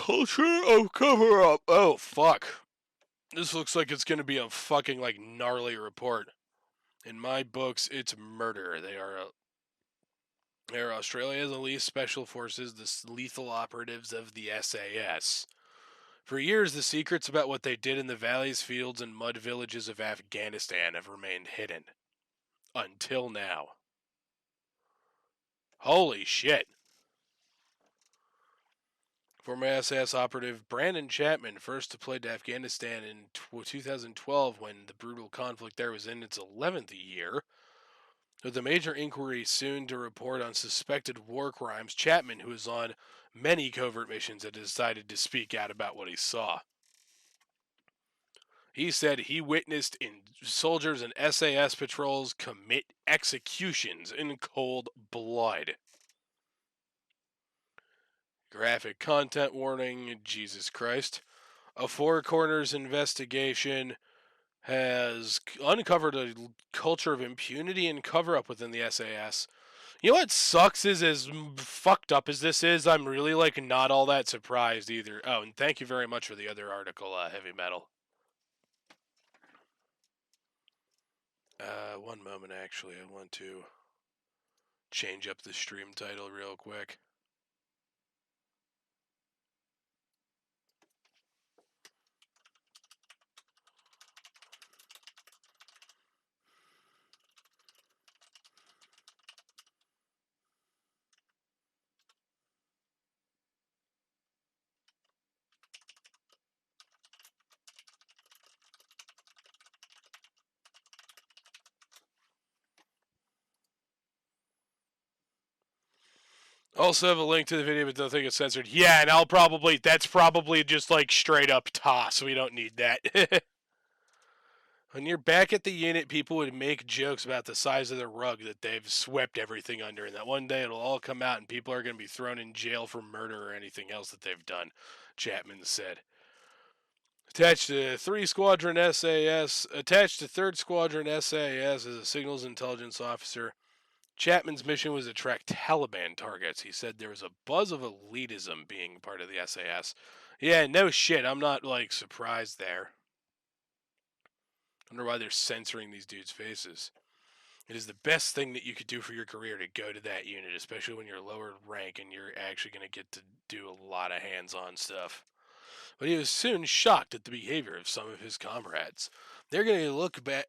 culture of cover-up. Oh, fuck. This looks like it's going to be a fucking, like, gnarly report. In my books, it's murder. They're Australia's elite special forces, the lethal operatives of the SAS. For years, the secrets about what they did in the valleys, fields, and mud villages of Afghanistan have remained hidden. Until now. Holy shit. Former SAS operative Brandon Chapman first deployed to Afghanistan in 2012 when the brutal conflict there was in its 11th year. With a major inquiry soon to report on suspected war crimes, Chapman, who was on many covert missions, had decided to speak out about what he saw. He said he witnessed soldiers and SAS patrols commit executions in cold blood. Graphic content warning, Jesus Christ. A Four Corners investigation has uncovered a culture of impunity and cover-up within the SAS. You know what sucks is, as fucked up as this is, I'm really, like, not all that surprised either. Oh, and thank you very much for the other article, Heavy Metal. One moment, actually. I want to change up the stream title real quick. Also have a link to the video, but don't think it's censored. Yeah, and that's probably just like straight up toss. We don't need that. When you're back at the unit, people would make jokes about the size of the rug that they've swept everything under, and that one day it'll all come out and people are going to be thrown in jail for murder or anything else that they've done, Chapman said. Attached to 3 Squadron SAS, attached to 3rd Squadron SAS as a signals intelligence officer, Chapman's mission was to track Taliban targets. He said there was a buzz of elitism being part of the SAS. Yeah, no shit. I'm not, like, surprised there. I wonder why they're censoring these dudes' faces. It is the best thing that you could do for your career to go to that unit, especially when you're lower rank and you're actually going to get to do a lot of hands-on stuff. But he was soon shocked at the behavior of some of his comrades. They're going to look back.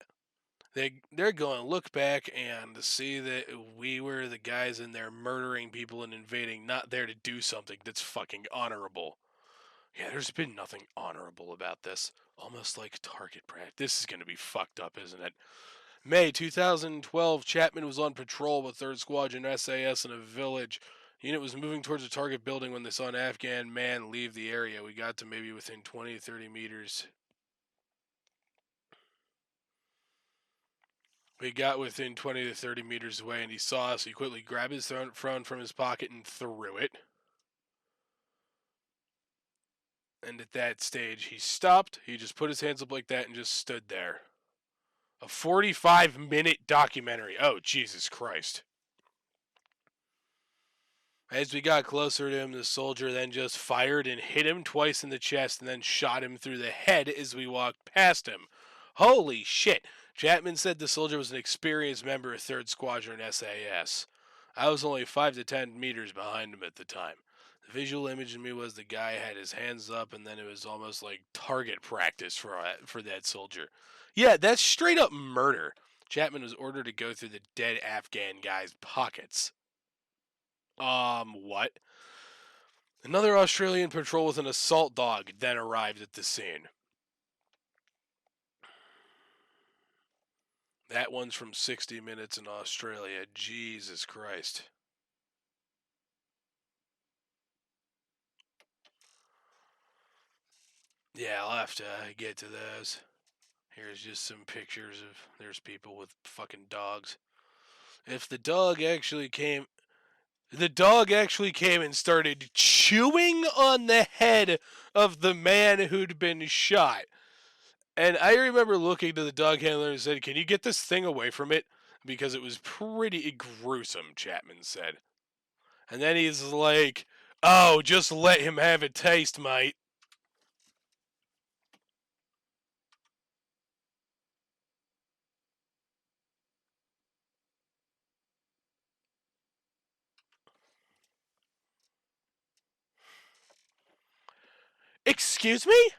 They're going to look back and see that we were the guys in there murdering people and invading, not there to do something that's fucking honorable. Yeah, there's been nothing honorable about this. Almost like target practice. This is going to be fucked up, isn't it? May 2012, Chapman was on patrol with 3rd Squadron SAS in a village. The unit was moving towards a target building when they saw an Afghan man leave the area. We got to maybe within 20 to 30 meters. We got within 20 to 30 meters away, and he saw us. He quickly grabbed his phone from his pocket and threw it. And at that stage, he stopped. He just put his hands up like that and just stood there. A 45-minute documentary. Oh, Jesus Christ. As we got closer to him, the soldier then just fired and hit him twice in the chest and then shot him through the head as we walked past him. Holy shit. Chapman said the soldier was an experienced member of 3rd Squadron SAS. I was only 5 to 10 meters behind him at the time. The visual image in me was the guy had his hands up, and then it was almost like target practice for that soldier. Yeah, that's straight up murder. Chapman was ordered to go through the dead Afghan guy's pockets. What? Another Australian patrol with an assault dog then arrived at the scene. That one's from 60 Minutes in Australia. Jesus Christ. Yeah, I'll have to get to those. Here's just some pictures of there's people with fucking dogs. If the dog actually came and started chewing on the head of the man who'd been shot. And I remember looking to the dog handler and said, "Can you get this thing away from it?" Because it was pretty gruesome, Chapman said. And then he's like, Oh, just let him have a taste, mate. Excuse me?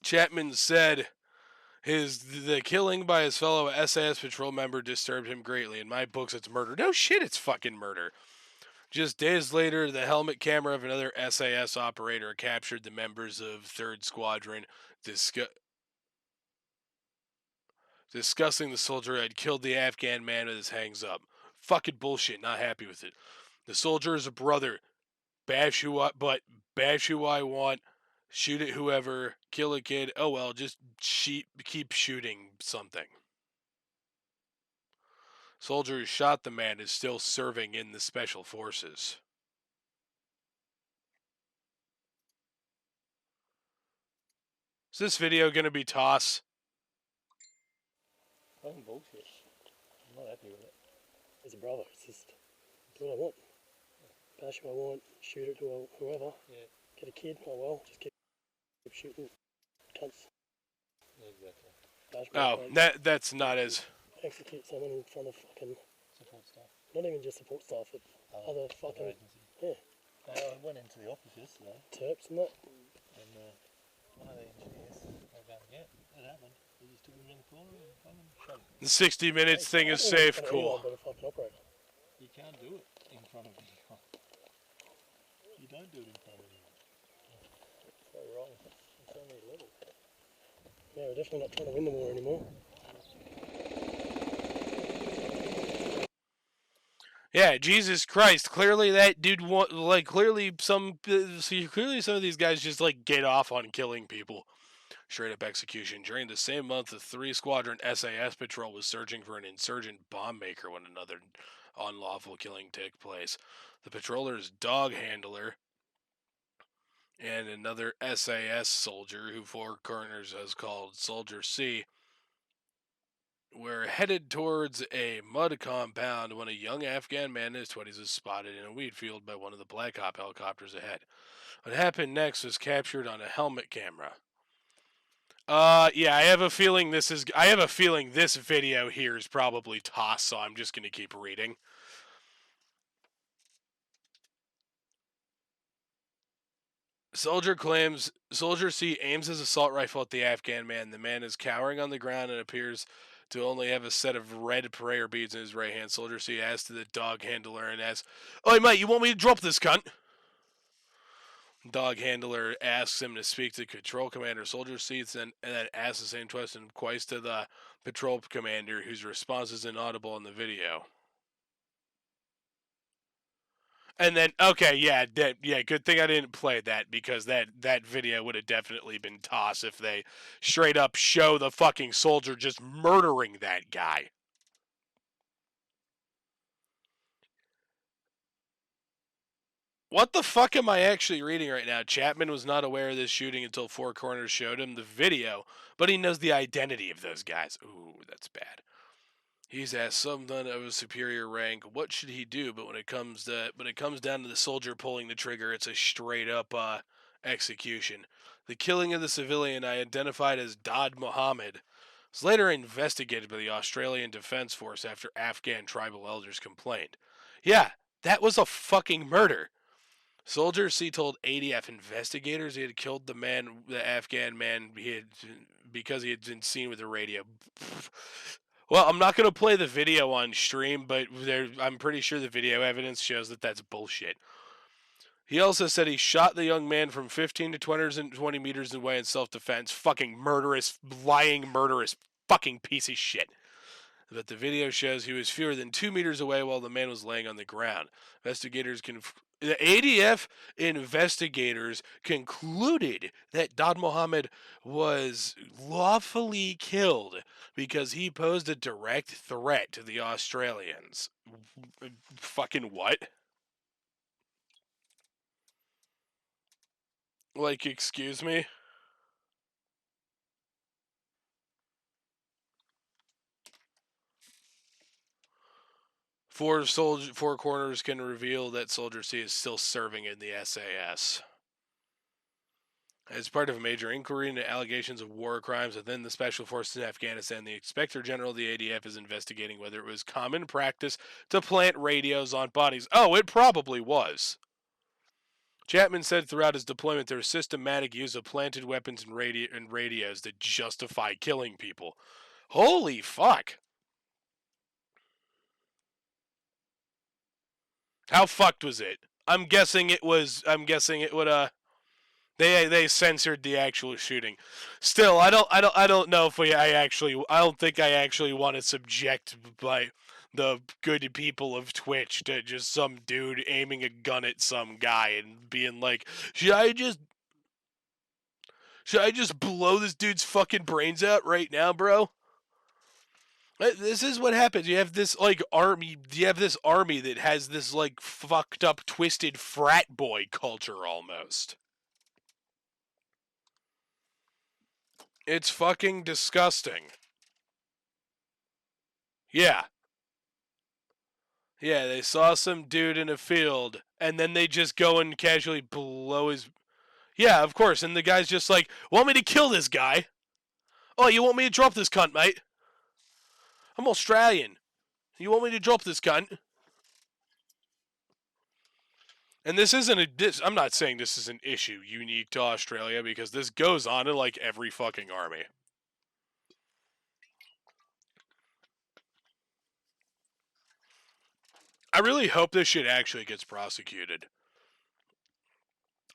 Chapman said the killing by his fellow SAS patrol member disturbed him greatly. In my books, it's murder. No shit, it's fucking murder. Just days later, the helmet camera of another SAS operator captured the members of 3rd Squadron discussing the soldier who had killed the Afghan man with his hands up. Fucking bullshit, not happy with it. The soldier is a brother. Bash who I, but bash who I want. Shoot at whoever. Kill a kid. Oh well, just keep shooting something. Soldier who shot the man is still serving in the special forces. Is this video gonna be toss? Fucking bullshit. I'm not happy with it. As a brother, it's just do what I want. Bash who I want, shoot at whoever. Yeah. Get a kid, oh well, just keep shooting cunts. Yeah, exactly. That's not as... Execute someone in front of fucking... support staff. Not even just support staff, but other fucking... Yeah. I went into the office yesterday. Terps and that. And one of the engineers, they were going to get it happened. They just took him around the corner and fucking shot him. The 60 minutes thing is safe, cool. But a fucking operator. You can't do it in front of anyone. You don't do it in front of anyone. It's so wrong. It's so many levels. Yeah, we're definitely not trying to win the war anymore. Yeah, Jesus Christ! Clearly, that dude clearly some of these guys just like get off on killing people. Straight up execution. During the same month, the 3 Squadron SAS patrol was searching for an insurgent bomb maker when another unlawful killing took place. The patroller's dog handler and another SAS soldier, who Four Corners has called Soldier C, were headed towards a mud compound when a young Afghan man in his 20s was spotted in a wheat field by one of the Black Hawk helicopters ahead. What happened next was captured on a helmet camera. Yeah, I have a feeling this video here is probably tossed, so I'm just gonna keep reading. Soldier C aims his assault rifle at the Afghan man. The man is cowering on the ground and appears to only have a set of red prayer beads in his right hand. Soldier C asks the dog handler and asks, "Oi, mate, you want me to drop this cunt?" Dog handler asks him to speak to control commander. Soldier C and then asks the same question twice to the patrol commander, whose response is inaudible in the video. And then, okay, yeah, good thing I didn't play that, because that video would have definitely been tossed if they straight up show the fucking soldier just murdering that guy. What the fuck am I actually reading right now? Chapman was not aware of this shooting until Four Corners showed him the video, but he knows the identity of those guys. Ooh, that's bad. He's asked someone of a superior rank, what should he do? But when it comes down to the soldier pulling the trigger, it's a straight up execution. The killing of the civilian, identified as Dad Mohammed, was later investigated by the Australian Defence Force after Afghan tribal elders complained. Yeah, that was a fucking murder. Soldier C told ADF investigators he had killed the Afghan man, because he had been seen with the radio. Well, I'm not going to play the video on stream, but I'm pretty sure the video evidence shows that that's bullshit. He also said he shot the young man from 15 to 20 meters away in self-defense. Fucking murderous, lying, murderous fucking piece of shit. But the video shows he was fewer than 2 meters away while the man was laying on the ground. The ADF investigators concluded that Dad Mohammed was lawfully killed because he posed a direct threat to the Australians. Fucking what? Like, excuse me? Four corners can reveal that Soldier C is still serving in the SAS. As part of a major inquiry into allegations of war crimes within the Special Forces in Afghanistan, the Inspector General of the ADF is investigating whether it was common practice to plant radios on bodies. Oh, it probably was. Chapman said throughout his deployment there was systematic use of planted weapons and radios that justify killing people. Holy fuck. How fucked was it? I'm guessing it would they censored the actual shooting. Still, I don't know if I don't think I actually want to subject by the good people of Twitch to just some dude aiming a gun at some guy and being like, should I just blow this dude's fucking brains out right now, bro? This is what happens. You have this army that has this like fucked up twisted frat boy culture almost. It's fucking disgusting. Yeah. Yeah, they saw some dude in a field, and then they just go and casually blow his... Yeah, of course, and the guy's just like, want me to kill this guy? Oh, you want me to drop this cunt, mate? I'm Australian. You want me to drop this cunt? And this isn't I'm not saying this is an issue unique to Australia, because this goes on in, like, every fucking army. I really hope this shit actually gets prosecuted.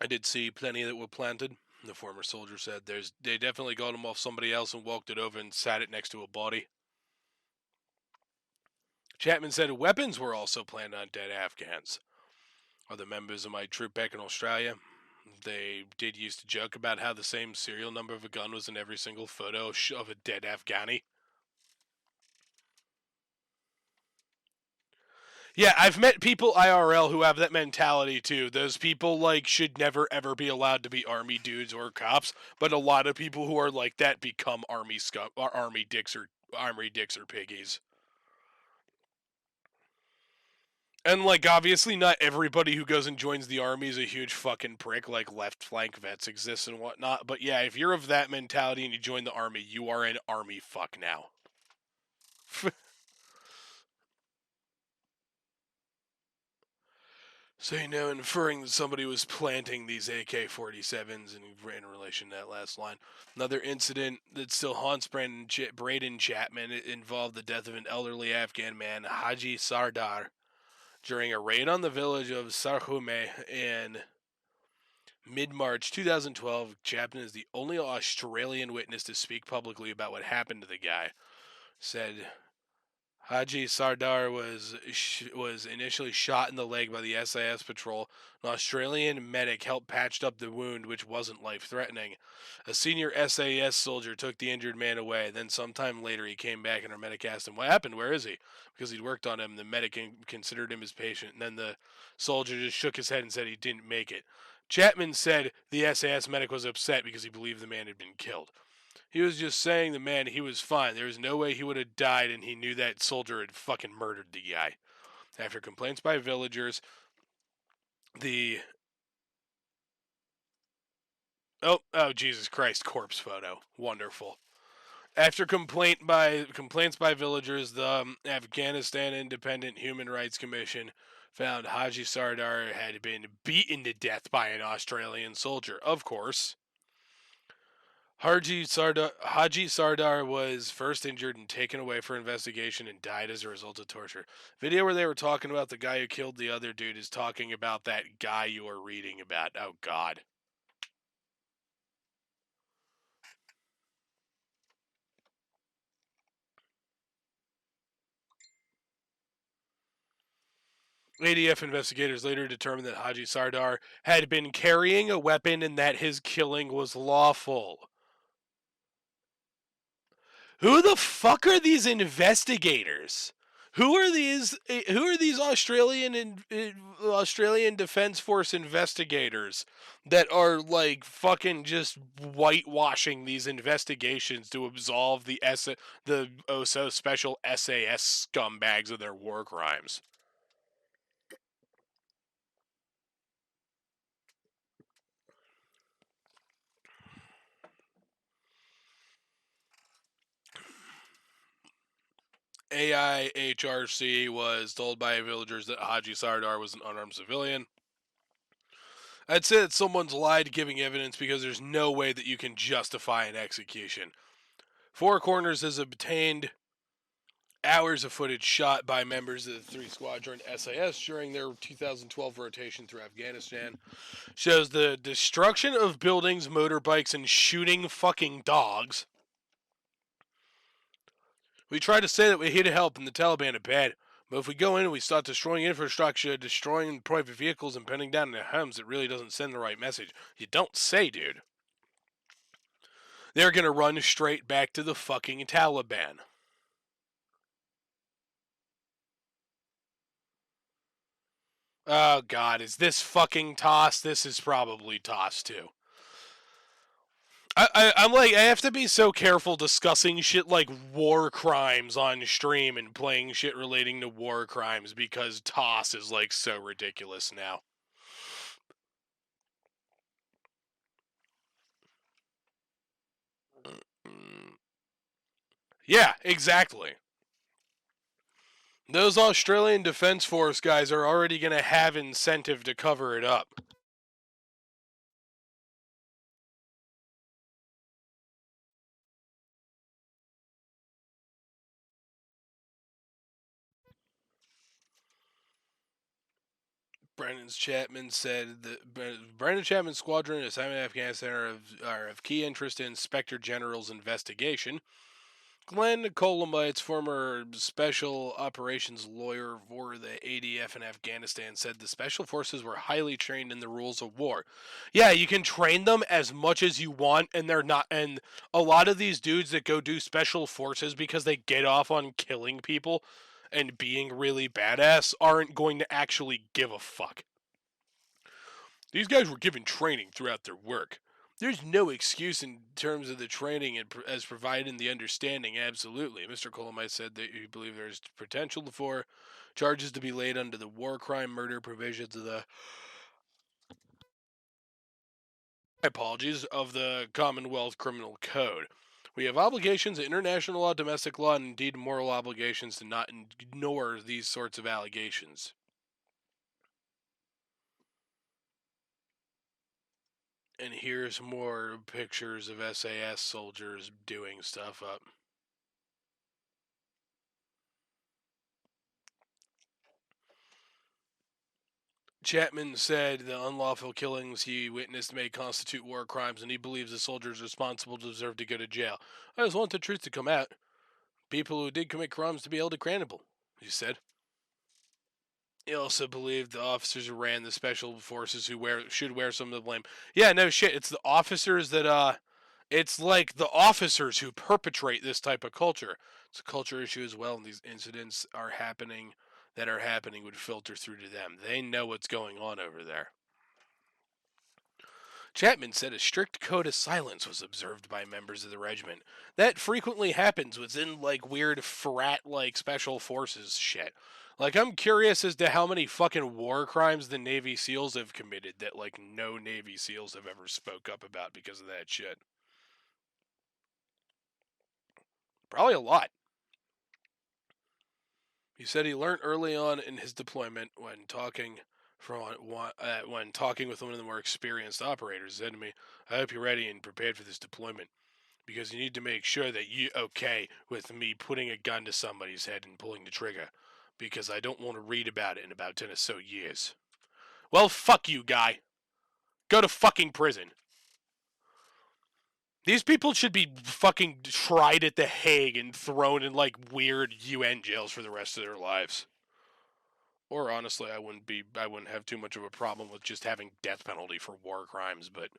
I did see plenty that were planted. The former soldier said they definitely got him off somebody else and walked it over and sat it next to a body. Chapman said weapons were also planted on dead Afghans. Other members of my troop back in Australia, they did used to joke about how the same serial number of a gun was in every single photo of a dead Afghani. Yeah, I've met people IRL who have that mentality too. Those people like should never ever be allowed to be army dudes or cops, but a lot of people who are like that become army dicks or piggies. And like obviously not everybody who goes and joins the army is a huge fucking prick, like left flank vets exist and whatnot. But yeah, if you're of that mentality and you join the army, you are an army fuck now. So, inferring that somebody was planting these AK-47s in relation to that last line. Another incident that still haunts Braden Chapman involved the death of an elderly Afghan man, Haji Sardar, during a raid on the village of Sarhume in mid-March 2012. Chapman is the only Australian witness to speak publicly about what happened to the guy. Said Haji Sardar was initially shot in the leg by the SAS patrol. An Australian medic helped patch up the wound, which wasn't life-threatening. A senior SAS soldier took the injured man away. Then sometime later he came back and our medic asked him, what happened? Where is he? Because he'd worked on him. The medic considered him his patient. And then the soldier just shook his head and said he didn't make it. Chapman said the SAS medic was upset because he believed the man had been killed. He was just saying the man, he was fine. There was no way he would have died, and he knew that soldier had fucking murdered the guy. After complaints by villagers, Oh, Jesus Christ, corpse photo. Wonderful. After complaints by villagers, the Afghanistan Independent Human Rights Commission found Haji Sardar had been beaten to death by an Australian soldier. Of course. Haji Sardar was first injured and taken away for investigation and died as a result of torture. Video where they were talking about the guy who killed the other dude is talking about that guy you are reading about. Oh, God. ADF investigators later determined that Haji Sardar had been carrying a weapon and that his killing was lawful. Who the fuck are these investigators? Who are these Australian Defense Force investigators that are like fucking just whitewashing these investigations to absolve the OSO special SAS scumbags of their war crimes? AIHRC was told by villagers that Haji Sardar was an unarmed civilian. I'd say that someone's lied giving evidence because there's no way that you can justify an execution. Four Corners has obtained hours of footage shot by members of the 3 Squadron SAS during their 2012 rotation through Afghanistan. Shows the destruction of buildings, motorbikes, and shooting fucking dogs. We try to say that we're here to help and the Taliban are bad. But if we go in and we start destroying infrastructure, destroying private vehicles, and penning down their homes, it really doesn't send the right message. You don't say, dude. They're going to run straight back to the fucking Taliban. Oh, God, is this fucking TOS? This is probably TOS, too. I'm like, I have to be so careful discussing shit like war crimes on stream and playing shit relating to war crimes because TOS is like so ridiculous now. Yeah, exactly. Those Australian Defence Force guys are already going to have incentive to cover it up. Brandon Chapman said that Brandon Chapman's squadron assignment in Afghanistan are of key interest in Inspector General's investigation. Glenn Colomite's former special operations lawyer for the ADF in Afghanistan said the special forces were highly trained in the rules of war. Yeah, you can train them as much as you want, and they're not. And a lot of these dudes that go do special forces because they get off on killing people and being really badass aren't going to actually give a fuck. These guys were given training throughout their work. There's no excuse in terms of the training as provided in the understanding, absolutely. Mr. Colomite said that he believed there's potential for charges to be laid under the war crime murder provisions of the of the Commonwealth Criminal Code. We have obligations in international law, domestic law, and indeed moral obligations to not ignore these sorts of allegations. And here's more pictures of SAS soldiers doing stuff up. Chapman said the unlawful killings he witnessed may constitute war crimes, and he believes the soldiers responsible deserve to go to jail. I just want the truth to come out. People who did commit crimes to be held accountable, he said. He also believed the officers who ran the special forces should wear some of the blame. Yeah, no shit. It's the officers that it's like the officers who perpetrate this type of culture. It's a culture issue as well, and these incidents that are happening would filter through to them. They know what's going on over there. Chapman said a strict code of silence was observed by members of the regiment. That frequently happens within like weird frat like special forces shit. Like I'm curious as to how many fucking war crimes the Navy SEALs have committed that like no Navy SEALs have ever spoke up about because of that shit. Probably a lot. He said he learned early on in his deployment when talking with one of the more experienced operators. He said to me, "I hope you're ready and prepared for this deployment, because you need to make sure that you're okay with me putting a gun to somebody's head and pulling the trigger, because I don't want to read about it in about 10 or so years." Well, fuck you, guy. Go to fucking prison. These people should be fucking tried at The Hague and thrown in like weird UN jails for the rest of their lives. Or honestly, I wouldn't have too much of a problem with just having death penalty for war crimes, but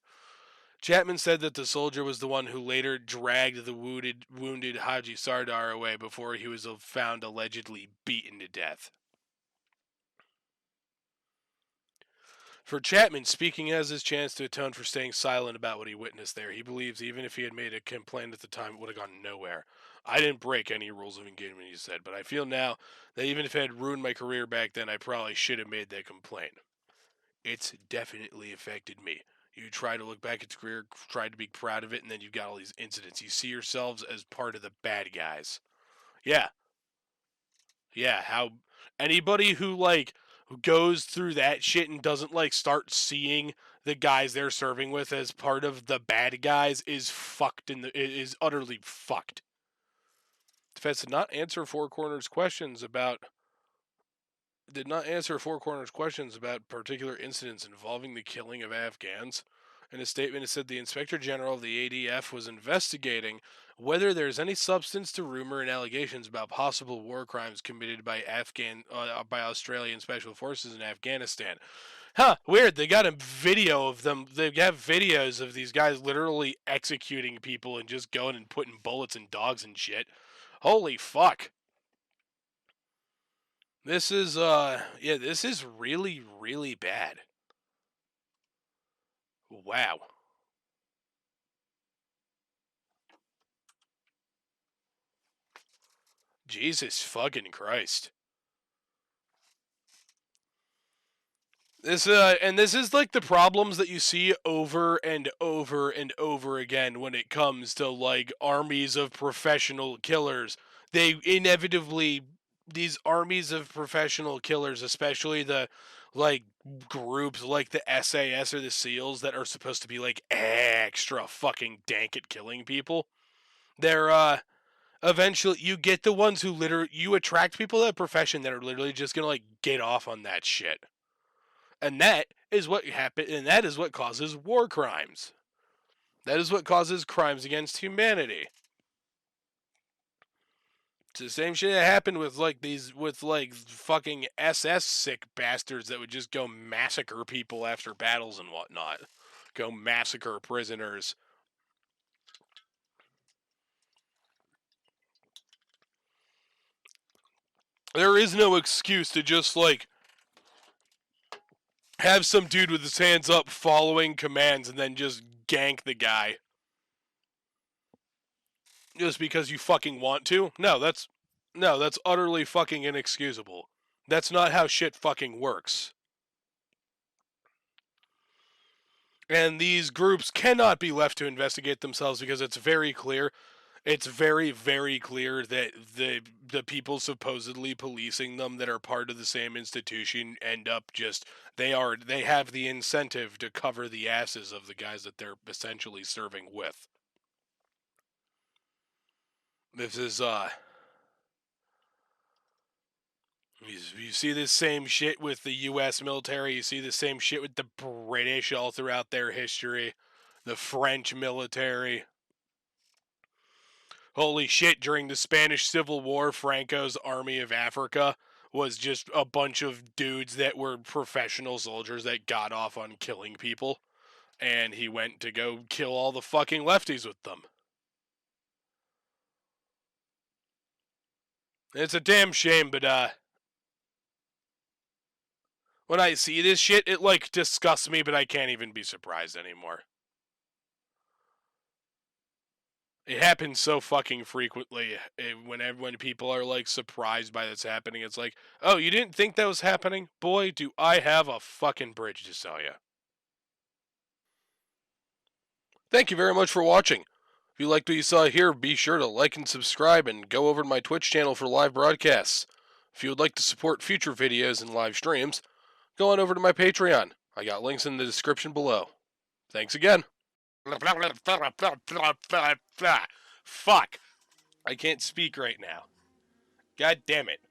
Chapman said that the soldier was the one who later dragged the wounded Haji Sardar away before he was found allegedly beaten to death. For Chapman, speaking has his chance to atone for staying silent about what he witnessed there. He believes even if he had made a complaint at the time, it would have gone nowhere. I didn't break any rules of engagement, he said, but I feel now that even if it had ruined my career back then, I probably should have made that complaint. It's definitely affected me. You try to look back at your career, try to be proud of it, and then you've got all these incidents. You see yourselves as part of the bad guys. Yeah. Yeah, how anybody who like goes through that shit and doesn't like start seeing the guys they're serving with as part of the bad guys is fucked is utterly fucked. Defense did not answer Four Corners questions about particular incidents involving the killing of Afghans. In a statement, it said the Inspector General of the ADF was investigating whether there's any substance to rumor and allegations about possible war crimes committed by by Australian special forces in Afghanistan. Huh, weird. They got a video of them. They have videos of these guys literally executing people and just going and putting bullets in dogs and shit. Holy fuck. This is this is really really bad. Wow. Jesus fucking Christ. This is like the problems that you see over and over and over again when it comes to like armies of professional killers. They inevitably these armies of professional killers, especially the like groups like the SAS or the SEALs that are supposed to be like extra fucking dank at killing people. They're eventually you get the ones who literally you attract people to that profession that are literally just gonna like get off on that shit. And that is what happened, and that is what causes war crimes. That is what causes crimes against humanity. It's the same shit that happened with like fucking SS sick bastards that would just go massacre people after battles and whatnot. Go massacre prisoners. There is no excuse to just like have some dude with his hands up following commands and then just gank the guy. Just because you fucking want to? No, that's utterly fucking inexcusable. That's not how shit fucking works. And these groups cannot be left to investigate themselves because it's very clear. It's very, very clear that the people supposedly policing them that are part of the same institution end up just they have the incentive to cover the asses of the guys that they're essentially serving with. This is you see this same shit with the U.S. military. You see the same shit with the British all throughout their history. The French military. Holy shit, during the Spanish Civil War, Franco's Army of Africa was just a bunch of dudes that were professional soldiers that got off on killing people. And he went to go kill all the fucking lefties with them. It's a damn shame, but when I see this shit, it like disgusts me, but I can't even be surprised anymore. It happens so fucking frequently. When people are like surprised by this happening, it's like, oh, you didn't think that was happening? Boy, do I have a fucking bridge to sell you. Thank you very much for watching. If you liked what you saw here, be sure to like and subscribe and go over to my Twitch channel for live broadcasts. If you would like to support future videos and live streams, go on over to my Patreon. I got links in the description below. Thanks again. Fuck. I can't speak right now. God damn it.